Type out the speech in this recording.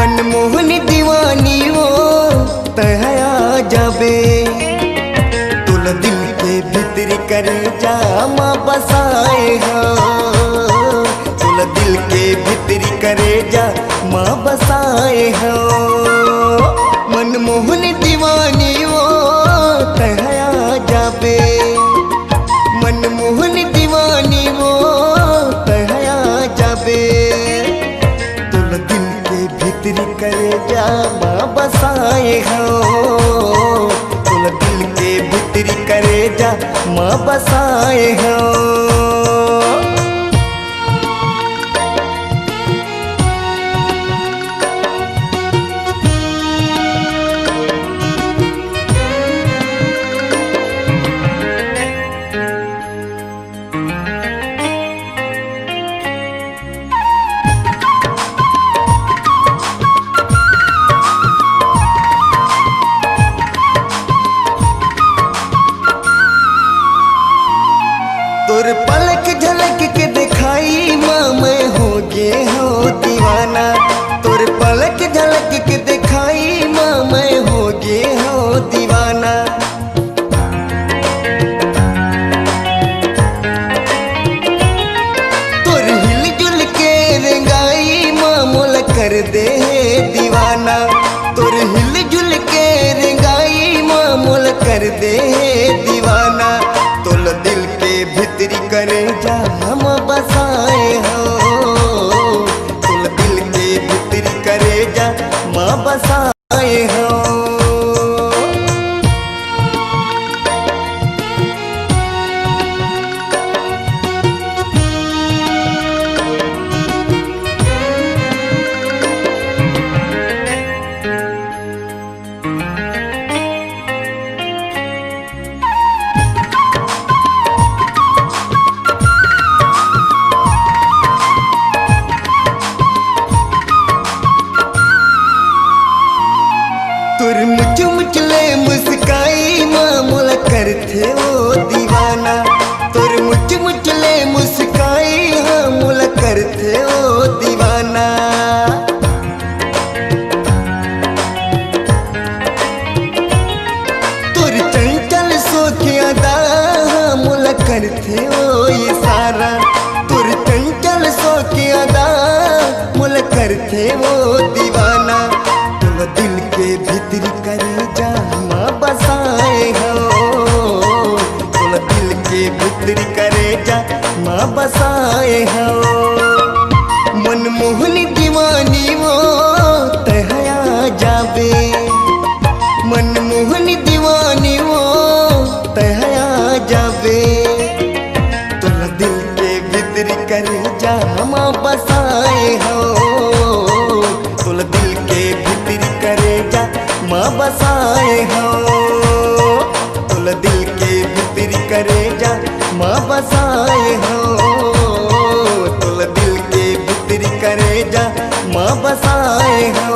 मनमोहनी दीवानी वो तहया जाबे, तुल दिल के भीतर कर जा माँ बसाए हो, तुल दिल के भीतर करे जा माँ बसाए हो। मनमोहनी दीवानी वो तहया जाबे, मनमोहनी दीवानी वो तहया जाबे, तुल दिल के भीतर करे जा माँ बसाए हो, तुल दिल के भीतर करे जा माँ बसाए हो। तोर पलक झलक के दिखाई माँ मैं हो गे हो दीवाना, तोर पलक झलक के दिखाई माँ मैं हो गे हो दीवाना। तोर हिलजुल के रंगाई माँ मोल कर दे दीवाना, तोर हिलजुल के रंगाई माँ मोल कर दे दीवाना। तुल दिल के भीतरी करे जा हम बसाए हो, तुल दिल के भीतरी करे जा माँ बसाए हो। तुर मुझ मुझले मुस्काई माँ मोल करते वो दीवाना, तुर मुझ मुझले मुस्काई हाँ मोल करते वो दीवाना। तुर चंचल सोखिया दा हाँ मोल करते वो इशारा, तुर चंचल सोखिया दा मोल करते वो दीवाना। तुल दिल के भीतर करे जा माँ बसाए हो, तुल दिल के भीतर करे जा माँ बसाए हो। मनमोहनी दीवानी वो तहया जाबे, मनमोहनी दीवानी वो तहया जाबे, तुल दिल के भीतर करे जा माँ बसाए हो, तुल दिल के भीतर करे जा माँ बसाए हो, तुल दिल के भीतर करे जा माँ बसाए हो, तुल दिल के भीतर करे जा माँ बसाए हो।